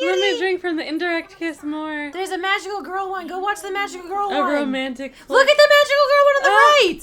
Let me drink from the indirect kiss more. There's a magical girl one. Go watch the magical girl one. A romantic flick. Look at the magical girl one on the right.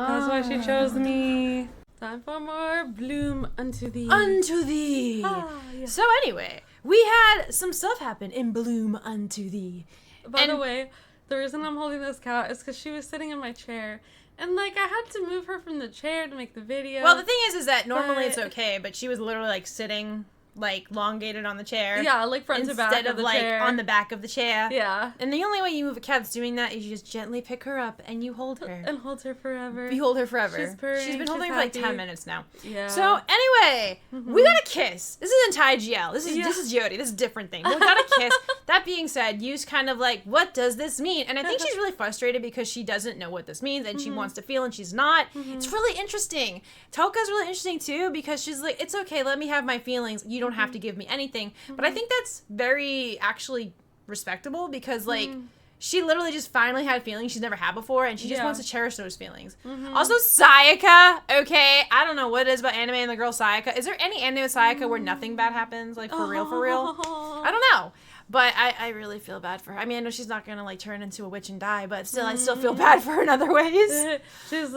That's why she chose me. Time for more bloom unto thee. Unto thee. Yeah. So anyway, we had some stuff happen in Bloom unto thee. By the way, the reason I'm holding this cat is because she was sitting in my chair. And, like, I had to move her from the chair to make the video. Well, the thing is that normally it's okay, but she was literally, like, sitting, like, elongated on the chair. Yeah, like, front to back instead of, like, chair. on the back of the chair. Yeah. And the only way you move a cat that's doing that is you just gently pick her up and you hold her. And hold her forever. You hold her forever. She's purring, She's been holding her for, like, 10 minutes now. Yeah. So, anyway, we got a kiss. This isn't Thai GL. This is Jody. This is a different thing. But we got a kiss. That being said, Yu's kind of like, what does this mean? And I think she's really frustrated because she doesn't know what this means and she wants to feel and she's not. It's really interesting. Toka's really interesting too because she's like, it's okay, let me have my feelings. You don't have to give me anything. But I think that's very actually respectable because like she literally just finally had feelings she's never had before and she just wants to cherish those feelings. Also, Sayaka, okay, I don't know what it is about anime and the girl Sayaka. Is there any anime with Sayaka where nothing bad happens? Like, for real, for real? I don't know. But I really feel bad for her. I mean, I know she's not going to, like, turn into a witch and die, but still, I still feel bad for her in other ways. She's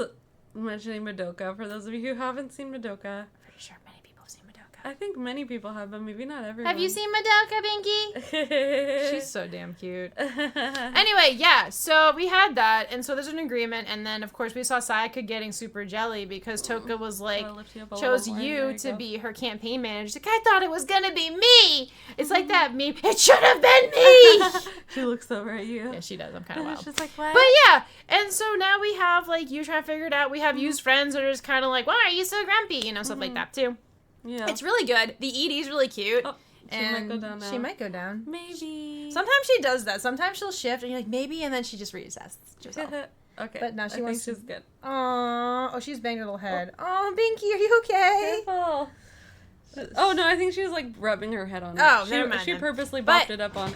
mentioning Madoka. For those of you who haven't seen Madoka. Pretty sure many people have seen Madoka. I think many people have, but maybe not everyone. Have you seen Madoka, Binky? She's so damn cute. Anyway, yeah, so we had that, and so there's an agreement, and then, of course, we saw Sayaka getting super jelly because Toka was like, chose you to be her campaign manager. She's like, I thought it was gonna be me! It's like that meme, it should have been me! She looks over at you. Yeah, she does. I'm kind of wild. She's like, what? But yeah, and so now we have, like, you trying to figure it out. We have Yu's friends that are just kind of like, why are you so grumpy? You know, stuff like that, too. Yeah. It's really good. The ED's really cute. Oh, she might go down now. She might go down. Maybe. Sometimes she does that. Sometimes she'll shift and you're like, maybe, and then she just readjusts herself. Okay. But now she wants she's good. Aww. Oh, she's banged her little head. Oh, Binky, are you okay? Careful. Oh, no, I think she was, like, rubbing her head on it. Oh, never mind She then. purposely bopped it up on...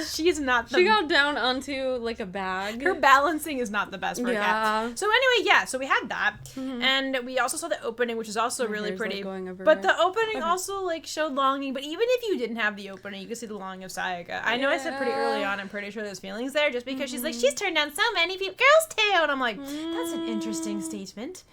She's not the... She got down onto, like, a bag. Her balancing is not the best for a cat. So anyway, yeah, so we had that. And we also saw the opening, which is also really pretty. Like, but the opening also, like, showed longing. But even if you didn't have the opening, you could see the longing of Sayaka. I know I said pretty early on, I'm pretty sure there's feelings there, just because she's like, she's turned down so many girls too. And I'm like, that's an interesting statement.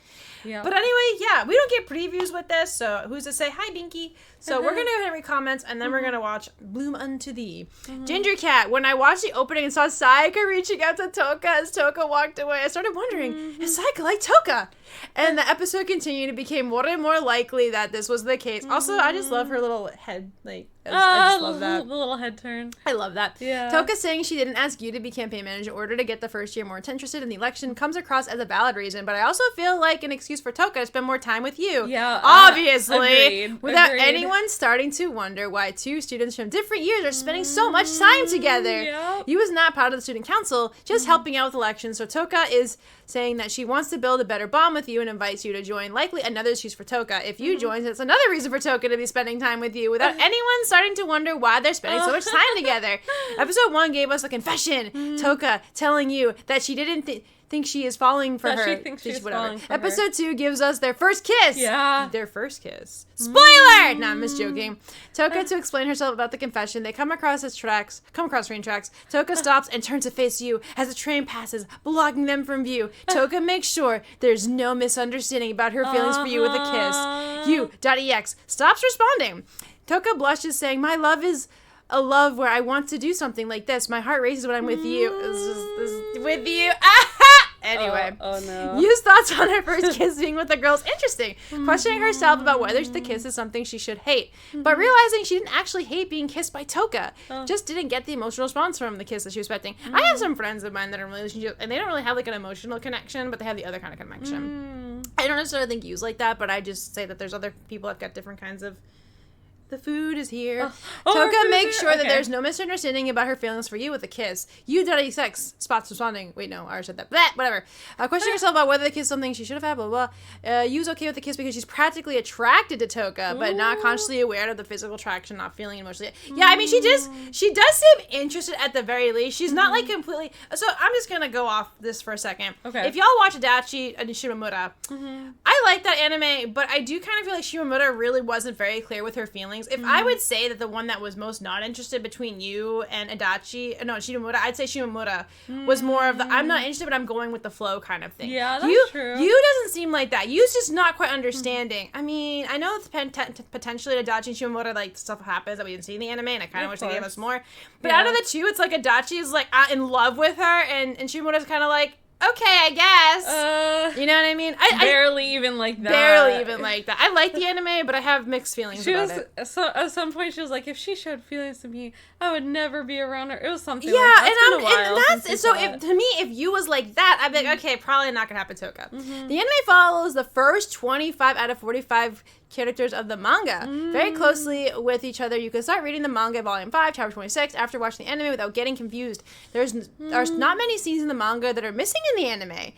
Yeah. But anyway, yeah, we don't get previews with this, so who's to say, hi, Binky. So we're going to go ahead and read comments, and then we're going to watch Bloom Unto Thee. Ginger Cat, when I watched the opening and saw Sayaka reaching out to Toka as Toka walked away, I started wondering, is Sayaka like Toka? And the episode continued. It became more and more likely that this was the case. Also, I just love her little head, like, I just love that. The little head turn. I love that. Yeah. Toka saying she didn't ask you to be campaign manager in order to get the first year more interested in the election comes across as a valid reason, but I also feel like an excuse for Toka to spend more time with you. Yeah. Obviously. Agreed. Without anyone starting to wonder why two students from different years are spending so much time together. Yep. You was not part of the student council, just helping out with elections, so Toka is saying that she wants to build a better bond with you and invites you to join. Likely another excuse for Toka. If you join, it's another reason for Toka to be spending time with you without anyone starting to wonder why they're spending so much time together. Episode 1 gave us a confession. Toka telling you that she didn't think she is falling for her. She thinks she's falling for Episode 2 gives us their first kiss. Yeah. Their first kiss. Spoiler! Nah, I'm just joking. Toka to explain herself about the confession. They come across train tracks. Toka stops and turns to face you as the train passes, blocking them from view. Toka makes sure there's no misunderstanding about her feelings for you with a kiss. You.ex stops responding. Toka blushes, saying, my love is a love where I want to do something like this. My heart races when I'm with you. With you. Anyway. Oh no. Yu's thoughts on her first kiss being with the girls interesting. Questioning herself about whether the kiss is something she should hate. But realizing she didn't actually hate being kissed by Toka. Just didn't get the emotional response from the kiss that she was expecting. I have some friends of mine that are in relationships, and they don't really have like an emotional connection, but they have the other kind of connection. I don't necessarily think Yu's like that, but I just say that there's other people that got different kinds of... The food is here. Toka makes sure that there's no misunderstanding about her feelings for you with a kiss. You.ex spots responding. Wait, no, I already said that. Bleh, whatever. Questioning herself about whether the kiss is something she should have had, blah, blah, blah. Yu's okay with the kiss because she's practically attracted to Toka, but not consciously aware of the physical attraction, not feeling emotionally. Yeah, I mean, she does seem interested at the very least. She's not, like, completely... So I'm just going to go off this for a second. Okay. If y'all watch Adachi and Shimamura, I like that anime, but I do kind of feel like Shimamura really wasn't very clear with her feelings feelings. If I would say that the one that was most not interested between you and Shimomura, I'd say Shimomura was more of the I'm not interested, but I'm going with the flow kind of thing. Yeah, that's true. You doesn't seem like that. You's just not quite understanding. I mean, I know it's potentially Adachi and Shimomura, like, stuff happens that we didn't see in the anime, and I kind of wish they gave us more. But out of the two, it's like Adachi is, like, in love with her, and Shimomura's kind of like, okay, I guess. You know what I mean? Barely even like that. Barely even like that. I like the anime, but I have mixed feelings about it. So at some point she was like, if she showed feelings to me, I would never be around her. It was something yeah, like that. To me, if you was like that, I'd be like, okay, probably not gonna happen to Toka. The anime follows the first 25 out of 45 characters of the manga very closely with each other. You can start reading the manga volume 5 chapter 26 after watching the anime without getting confused. There's not many scenes in the manga that are missing in the anime.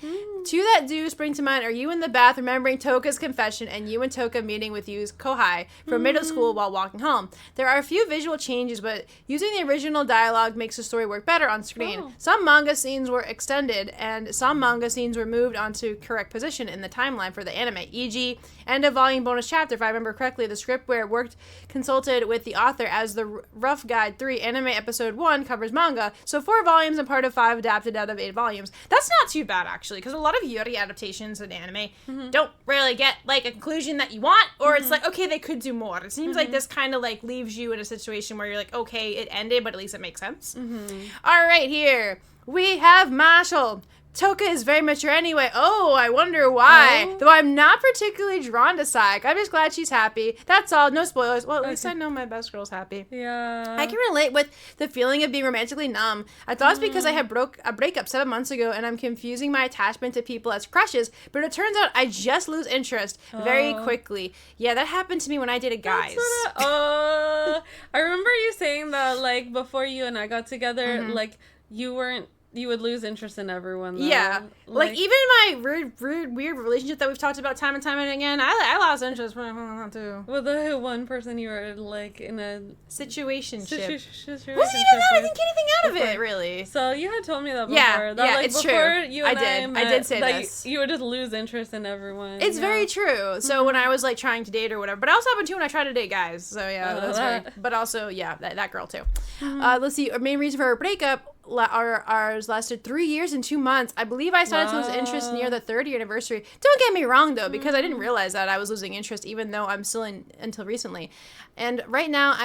Two that do spring to mind are you in the bath remembering Toka's confession and you and Toka meeting with Yu's kohai from middle school while walking home. There are a few visual changes, but using the original dialogue makes the story work better on screen. Some manga scenes were extended and some manga scenes were moved onto correct position in the timeline for the anime, e.g. end of volume bonus chapter. If I remember correctly, the script where it worked consulted with the author as the Rough Guide 3 anime episode 1 covers manga, so 4 volumes and part of 5 adapted out of 8 volumes. That's not too bad, actually, because a lot of Yuri adaptations in anime don't really get, like, a conclusion that you want, or it's like, okay, they could do more. It seems like this kind of, like, leaves you in a situation where you're like, okay, it ended, but at least it makes sense. All right, here we have Marshall. Toka is very mature anyway. Oh, I wonder why. Though I'm not particularly drawn to Saik. I'm just glad she's happy. That's all. No spoilers. Well, at least I know my best girl's happy. Yeah. I can relate with the feeling of being romantically numb. I thought it's because I had a breakup 7 months ago and I'm confusing my attachment to people as crushes, but it turns out I just lose interest very quickly. Yeah, that happened to me when I dated guys. I remember you saying that, like, before you and I got together, like, you would lose interest in everyone, though. Yeah. Like even my weird relationship that we've talked about time and time and again, I lost interest too. With the one person you were, like, in a situationship. Wasn't even that, I didn't get anything out of it, really. So you had told me that before. Yeah, that, like, it's before true. You and I did say that this. You would just lose interest in everyone. It's very true. So when I was, like, trying to date or whatever, but I also happened too when I tried to date guys. So yeah, that's very, but also, yeah, that girl too. Let's see, our main reason for her breakup, ours lasted 3 years and 2 months. I believe I started to lose interest near the 3rd year anniversary. Don't get me wrong, though, because I didn't realize that I was losing interest, even though I'm still in until recently. And right now,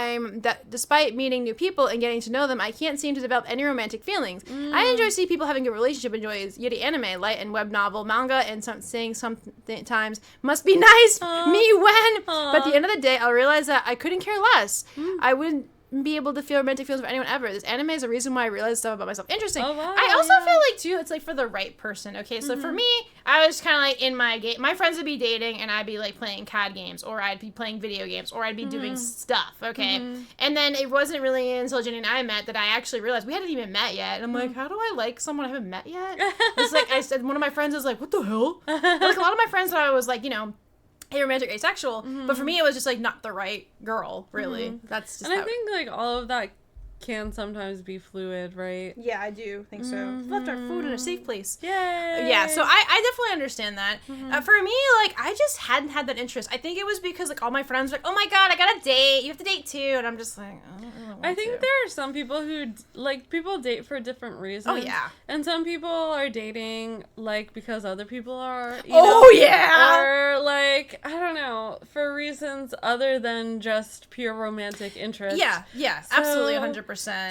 despite meeting new people and getting to know them, I can't seem to develop any romantic feelings. I enjoy seeing people having a good relationship, enjoy Yuri anime, light and web novel, manga, and saying sometimes, must be nice, me when. But at the end of the day, I'll realize that I couldn't care less. I wouldn't be able to feel romantic feelings for anyone ever. This anime is a reason why I realized stuff about myself interesting. I also feel like, too, it's like for the right person. Okay, so for me, I was kind of like in my game. My friends would be dating and I'd be like playing CAD games, or I'd be playing video games, or I'd be doing stuff. Okay, and then it wasn't really until Jenny and I met that I actually realized we hadn't even met yet. And I'm like, how do I like someone I haven't met yet? It's like I said, one of my friends was like, what the hell? Like a lot of my friends thought I was like, you know, aromantic, asexual, but for me it was just like not the right girl, really. That's just, and I think like all of that can sometimes be fluid, right? Yeah, I do think so. We've left our food in a safe place. Yay! Yeah, so I definitely understand that. For me, like, I just hadn't had that interest. I think it was because, like, all my friends were like, oh my god, I got a date, you have to date too, and I'm just like, I don't really want I think there are some people who, like, people date for different reasons. Oh, yeah. And some people are dating, like, because other people are, you know? Yeah! Or, like, I don't know, for reasons other than just pure romantic interest. Yeah, absolutely, 100%.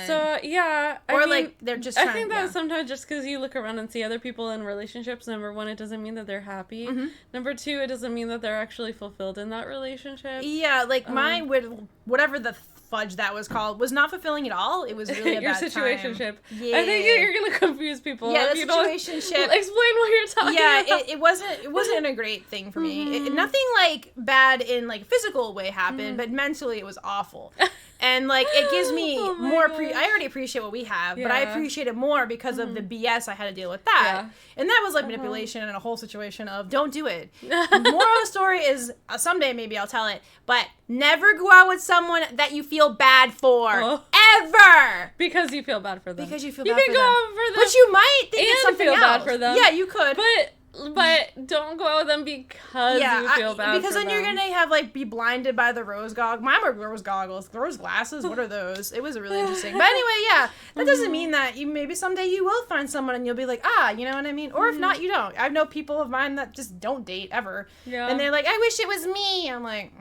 So, yeah. I mean, like, they're just trying, I think that sometimes just because you look around and see other people in relationships, number one, it doesn't mean that they're happy. Number two, it doesn't mean that they're actually fulfilled in that relationship. Yeah, like, mine would, whatever the fudge that was called, was not fulfilling at all. It was really a your bad situationship. Time. Yeah. I think you're gonna confuse people. Yeah, the situationship. Explain what you're talking about. Yeah, it wasn't a great thing for me. Nothing like bad in like physical way happened, but mentally it was awful. And like it gives me more. I already appreciate what we have, but I appreciate it more because of the BS I had to deal with that. And that was like manipulation and a whole situation of don't do it. Moral of the story is someday maybe I'll tell it, but never go out with someone that you feel bad for ever. Because you feel bad for them. Because you feel bad for them. You can go out for them, but you might think it's something feel else. Bad for them. Yeah, you could. But But don't go out with them because you feel bad because for then them. you're gonna have like be blinded by the rose goggles. Mine were rose goggles, rose glasses. What are those? It was really interesting. But anyway, yeah, that doesn't mean that you maybe someday you will find someone and you'll be like, you know what I mean? Or if not, you don't. I know people of mine that just don't date ever, and they're like, I wish it was me. I'm like,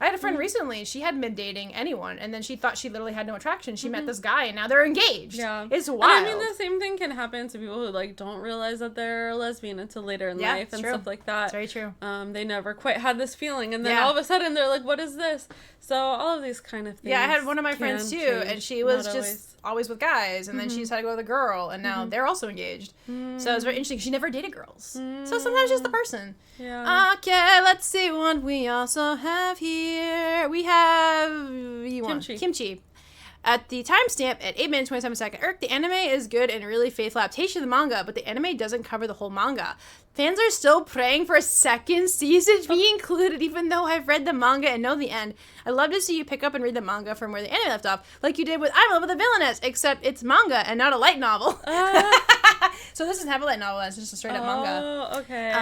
I had a friend recently. She hadn't been dating anyone, and then she thought she literally had no attraction. She met this guy, and now they're engaged. Yeah, it's wild. And I mean, the same thing can happen to people who like don't realize that they're a lesbian until later in life and stuff like that. That's very true. They never quite had this feeling, and then all of a sudden they're like, "What is this?" So all of these kind of things. Yeah, I had one of my friends too, and she was just always with guys, and then she decided to go with a girl, and now they're also engaged. So it's very interesting. She never dated girls, so sometimes just the person. Yeah. Okay, let's see what we also have here. We have kimchi. At the timestamp at 8 minutes 27 seconds, the anime is good and a really faithful adaptation of the manga, but the anime doesn't cover the whole manga. Fans are still praying for a second season to be included, even though I've read the manga and know the end. I'd love to see you pick up and read the manga from where the anime left off, like you did with I'm in Love with the Villainess, except it's manga and not a light novel. So this doesn't have a light novel, it's just a straight up manga. Oh, okay.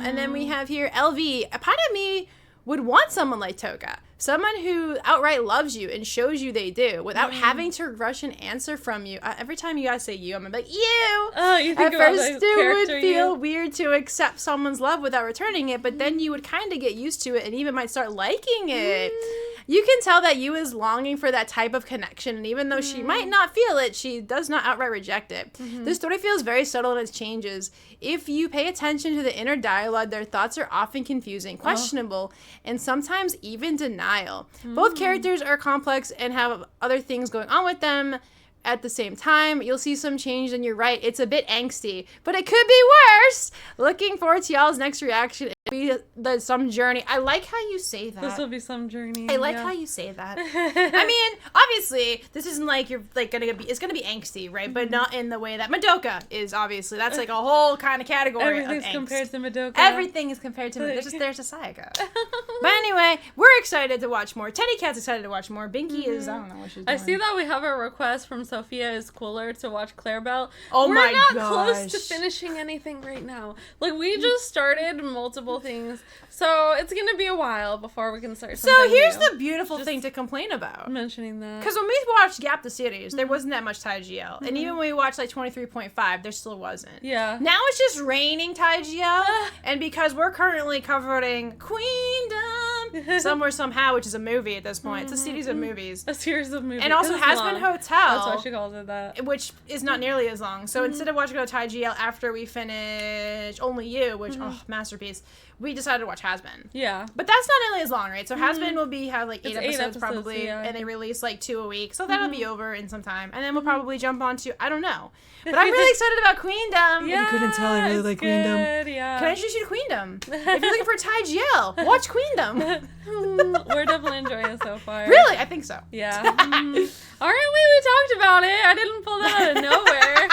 And then we have here LV. A part of me would want someone like Toka. Someone who outright loves you and shows you they do without having to rush an answer from you. Every time you guys say you, I'm gonna be like, you! Oh, you think At about first the it would feel weird to accept someone's love without returning it, but then you would kind of get used to it and even might start liking it. You can tell that you is longing for that type of connection, and even though she might not feel it, she does not outright reject it. The story feels very subtle in its changes. If you pay attention to the inner dialogue, their thoughts are often confusing, questionable, and sometimes even denial. Both characters are complex and have other things going on with them. At the same time, you'll see some change, and you're right, it's a bit angsty, but it could be worse. Looking forward to y'all's next reaction. It'll be some journey. I like how you say that. This will be some journey. I like how you say that. I mean, obviously, this isn't like you're like gonna be. It's gonna be angsty, right? But not in the way that Madoka is. Obviously, that's like a whole kind of category. Everything's of angst. compared to Madoka. Everything is compared to Madoka. There's a Sayaka. But anyway, we're excited to watch more. Teddy Cat's excited to watch more. Binky is. I don't know what she's doing. I see that we have a request from Sophia is cooler to watch Clarabelle. Oh We're my not gosh. close to finishing anything right now. Like, we just started multiple things, so it's gonna be a while before we can start something So here's new. the beautiful thing to complain about. Mentioning that. Because when we watched Gap the series, there wasn't that much Tai GL. And even when we watched like 23.5, there still wasn't. Yeah. Now it's just raining Tai GL. And because we're currently covering Queendom Somewhere Somehow, which is a movie at this point. It's a series of movies. A series of movies. And also Has Been Hotel. That's why she calls it that. Which is not nearly as long. So instead of watching Tai GL after we finish Only You, which, masterpiece, we decided to watch Has Been. Yeah. But that's not nearly as long, right? So Has Been will have like 8 episodes probably, yeah. and they release like 2 a week. So that'll be over in some time. And then we'll probably jump on to, I don't know. But I'm really excited about Queendom. Yeah, If you couldn't tell, I really like Queendom. Yeah. Can I introduce you to Queendom? If you're looking for Tai GL, watch Queendom. We're definitely enjoying it so far. Really? I think so. Yeah. Aren't we? We talked about it. I didn't pull that out of nowhere.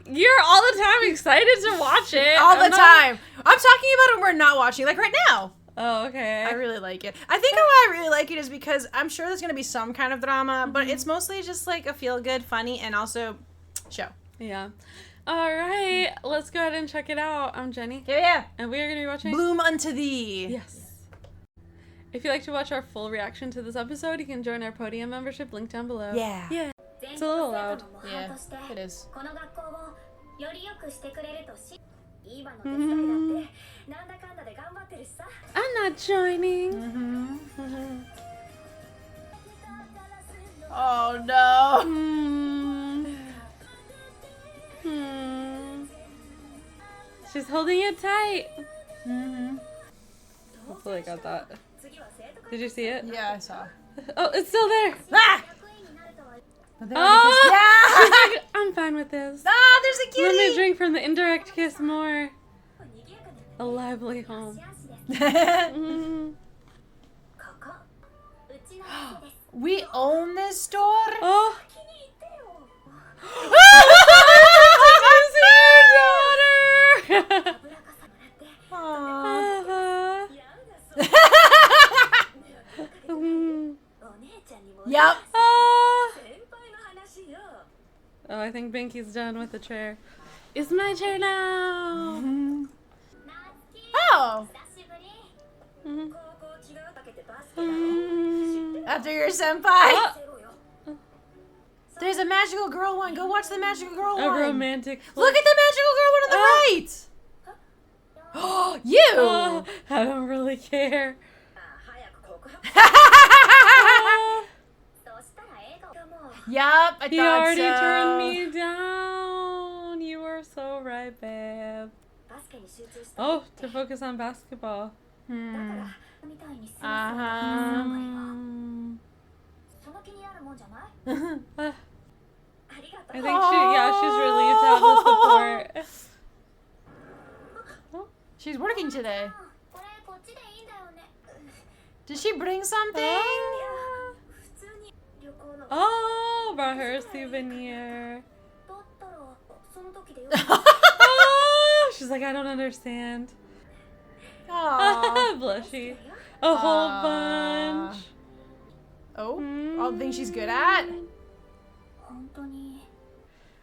You're all the time excited to watch it. All the time. I'm talking about it when we're not watching, like right now. Oh, okay. I really like it. I think why I really like it is because I'm sure there's going to be some kind of drama, but it's mostly just like a feel-good, funny, and also show. Yeah. All right. Let's go ahead and check it out. I'm Jenny. Yeah. And we are going to be watching Bloom Unto Thee. Yes. If you'd like to watch our full reaction to this episode, you can join our Podia membership, link down below. Yeah. Yeah. It's a little loud. Yeah, it is. I'm not joining. Oh no. She's holding it tight. Hopefully I got that. Did you see it? Yeah, I saw. Oh, it's still there. Ah! Oh! Yeah! She's like, I'm fine with this. Ah, there's a kitty! Let me drink from the indirect kiss more. A lively home. We own this store? Oh! Yep. Oh, I think Binky's done with the chair. It's my turn now. Oh! Mhm. After your senpai. There's a magical girl one. Go watch the magical girl A one. romantic. Look at the magical girl one on the right. Oh, you. Oh, I don't really care. Yup, I He thought already so. turned me down. You were so right, babe. Oh, to focus on basketball. Uh-huh. I think she's relieved to have the support. She's working today. Did she bring something? Oh, brought her a souvenir. Oh, she's like, I don't understand. Aww. Blushy. A whole bunch. Oh, all the things she's good at.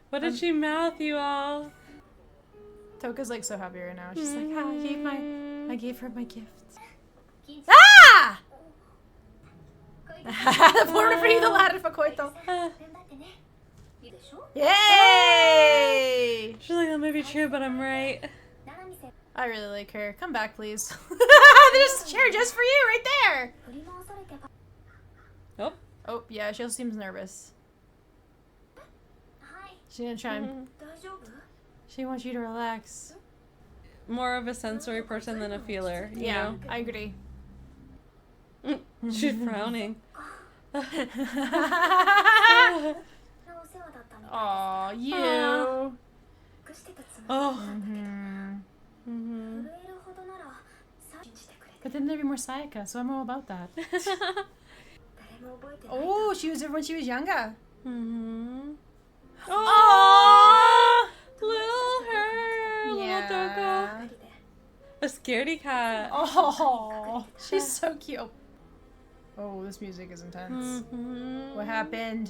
What did she mouth, you all? Toka's like so happy right now. She's like, I gave her my gift. Ah! Porta free the ladder for Koito. Yay! She's like, that may be true, but I'm right. I really like her. Come back, please. There's a chair just for you right there. Oh. Oh, yeah, she also seems nervous. She's gonna try and... She wants you to relax. More of a sensory person than a feeler, you Yeah, know? I agree. She's frowning. Aw, you. Oh. But then there'd be more Sayaka, so I'm all about that. Oh, she was there when she was younger. Oh, little her, little Yeah. Toko. A scaredy cat. Oh, she's so cute. Oh, this music is intense. What happened?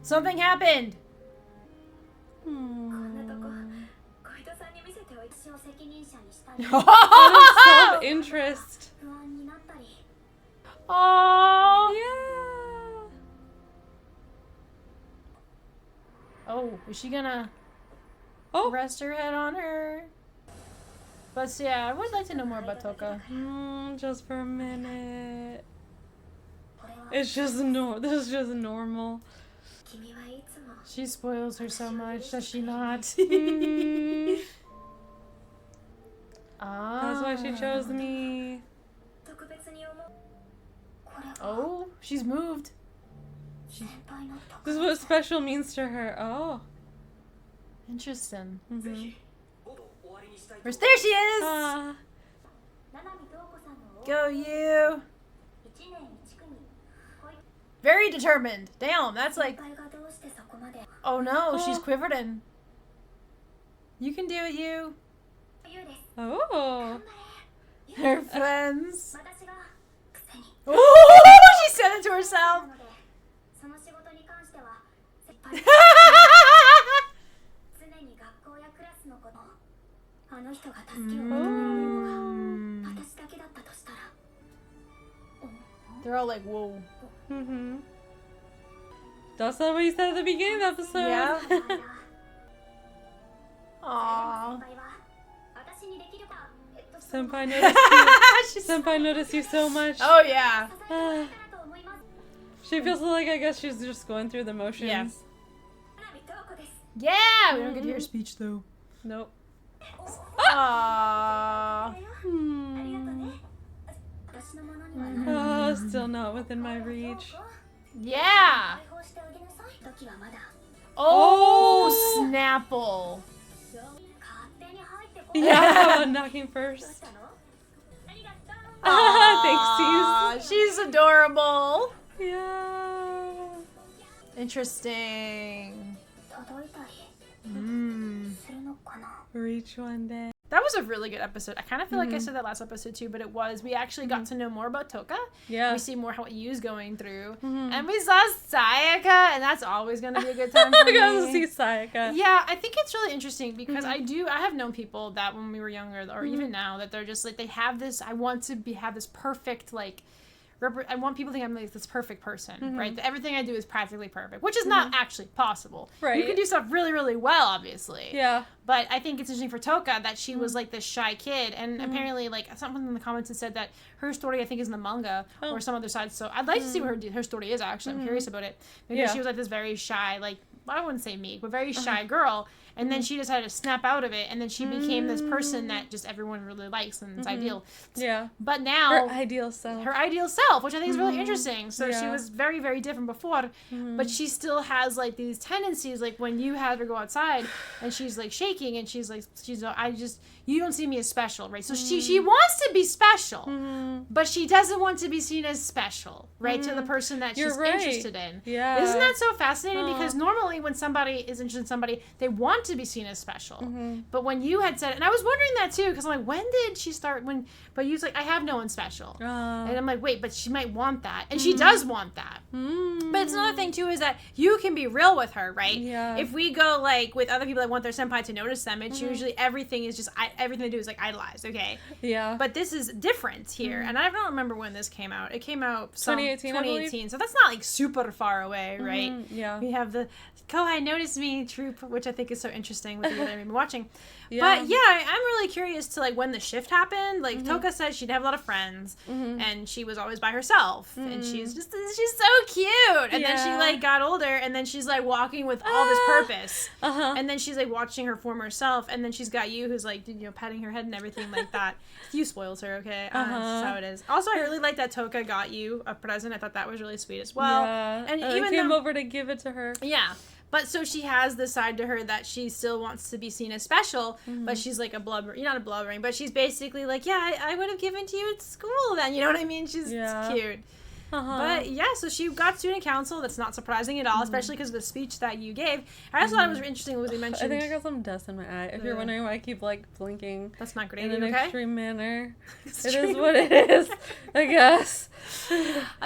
Something happened. Self-interest. Oh. Yeah. Oh, is she gonna Oh. rest her head on her? But yeah, I would like to know more about Toka. Just for a minute. It's just This is just normal. She spoils her so much, does she not? That's why she chose me. Oh, she's moved. This is what special means to her. Oh. Interesting. Where's there she is? Ah. Go you. Very determined. Damn, that's like... Oh no, she's quivered in. You can do it, you. Oh. Her friends. Oh, she said it to herself. They're all like, whoa. That's not what you said at the beginning of the episode. Yeah. Aww. Senpai noticed you. Senpai noticed you so much. Oh yeah. She feels like, I guess she's just going through the motions. Yeah. Yeah, we don't get to hear speech though. Nope. Aww. Oh, still not within my reach. Yeah. Oh, Snapple. Yeah, knocking first. Thanks, She's adorable. Yeah. Interesting. Reach one day. That was a really good episode. I kind of feel like I said that last episode too, but it was. We actually got to know more about Toka. Yeah. We see more what Yu's going through. And we saw Sayaka, and that's always going to be a good time for me. I got to see Sayaka. Yeah, I think it's really interesting because I have known people that when we were younger, or even now, that they're just like, they have this, I want to have this perfect, like, I want people to think I'm like this perfect person, right? That everything I do is practically perfect, which is not actually possible. Right. You can do stuff really, really well, obviously. Yeah. But I think it's interesting for Toka that she was like this shy kid, and apparently, like, someone in the comments has said that her story, I think, is in the manga or some other side. So I'd like to see what her story is. Actually, I'm curious about it because she was like this very shy, like, I wouldn't say meek, but very shy girl. And then she decided to snap out of it, and then she became this person that just everyone really likes, and it's ideal. Yeah. But now... Her ideal self, which I think is really interesting. So she was very, very different before, but she still has, like, these tendencies, like, when you have her go outside, and she's, like, shaking, and she's, you don't see me as special, right? So she wants to be special, but she doesn't want to be seen as special, right? To the person that she's interested in. Yeah. Isn't that so fascinating? Because normally when somebody is interested in somebody, they want to be seen as special. But when you had said, and I was wondering that too, because I'm like, when did she start? But you was like, I have no one special. And I'm like, wait, but she might want that. And she does want that. But it's another thing too, is that you can be real with her, right? Yeah. If we go, like, with other people that want their senpai to notice them, it's usually everything is just, everything they do is, like, idolized, okay? Yeah. But this is different here. And I don't remember when this came out. It came out 2018, so that's not, like, super far away, right? Yeah. We have the Kohai Notice Me troop, which I think is so interesting with the other I've been watching. Yeah. But yeah, I'm really curious to, like, when the shift happened. Like, Toka said she'd have a lot of friends, and she was always by herself, and she's so cute. And then she, like, got older, and then she's, like, walking with all this purpose. And then she's, like, watching her former self, and then she's got you who's, like, you know, patting her head and everything like that. You spoiled her, okay? That's how it is. Also, I really like that Toka got you a present. I thought that was really sweet as well. Yeah. And I even came over to give it to her. Yeah. But so she has this side to her that she still wants to be seen as special, but she's like not a blubbering, but she's basically like, yeah, I would have given to you at school then, you know what I mean? She's cute. But yeah, so she got student council. That's not surprising at all, especially because of the speech that you gave. I also thought it was interesting what they mentioned. I think I got some dust in my eye. If you're wondering why I keep, like, blinking. That's not great. In an okay? extreme manner. It is what it is, I guess.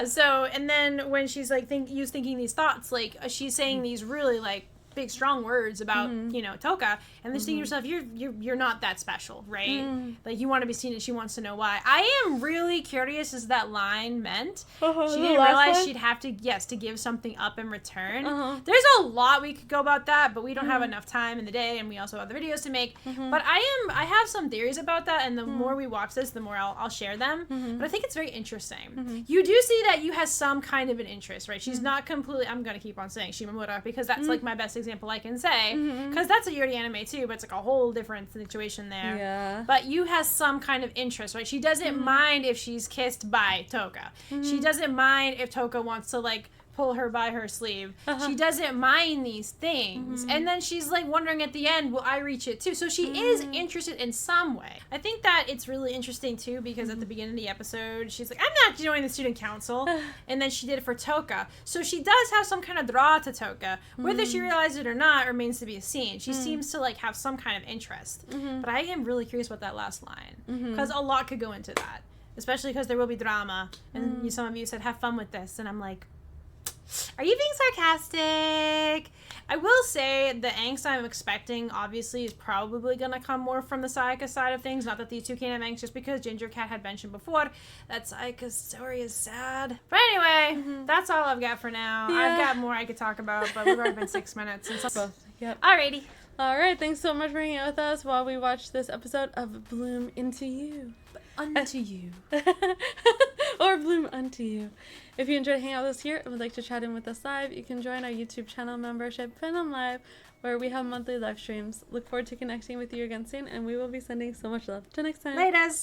So, and then when she's like thinking these thoughts, like, she's saying these really, like, big strong words about you know, Toka, and just thinking to yourself, you're not that special, right? Like, you want to be seen, and she wants to know why. I am really curious as that line meant. She didn't realize she'd have to give something up in return. There's a lot we could go about that, but we don't have enough time in the day, and we also have the videos to make. But I have some theories about that, and the more we watch this, the more I'll share them. But I think it's very interesting. You do see that Yu has some kind of an interest, right? She's not completely, I'm gonna keep on saying Shimamura because that's like my best example I can say, because that's a Yuri anime too, but it's like a whole different situation there. Yeah. But Yu has some kind of interest, right? She doesn't mind if she's kissed by Toka. She doesn't mind if Toka wants to, like, pull her by her sleeve. She doesn't mind these things. And then she's, like, wondering at the end, will I reach it too? So she is interested in some way. I think that it's really interesting too, because at the beginning of the episode, she's like, I'm not joining the student council. And then she did it for Toka. So she does have some kind of draw to Toka. Whether she realized it or not remains to be seen. She seems to, like, have some kind of interest. But I am really curious about that last line, because a lot could go into that, especially because there will be drama. And some of you said, have fun with this. And I'm like, are you being sarcastic? I will say the angst I'm expecting, obviously, is probably going to come more from the Sayaka side of things. Not that these two can't have angst, just because Ginger Cat had mentioned before that Sayaka's story is sad. But anyway, that's all I've got for now. Yeah. I've got more I could talk about, but we've already been 6 minutes. Yep. Alrighty. Alright, thanks so much for hanging out with us while we watch this episode of Bloom Into You. Unto you. Or Bloom Unto You. If you enjoyed hanging out with us here and would like to chat in with us live, you can join our YouTube channel membership, Fandom Live, where we have monthly live streams. Look forward to connecting with you again soon, and we will be sending so much love. Till next time. Laters.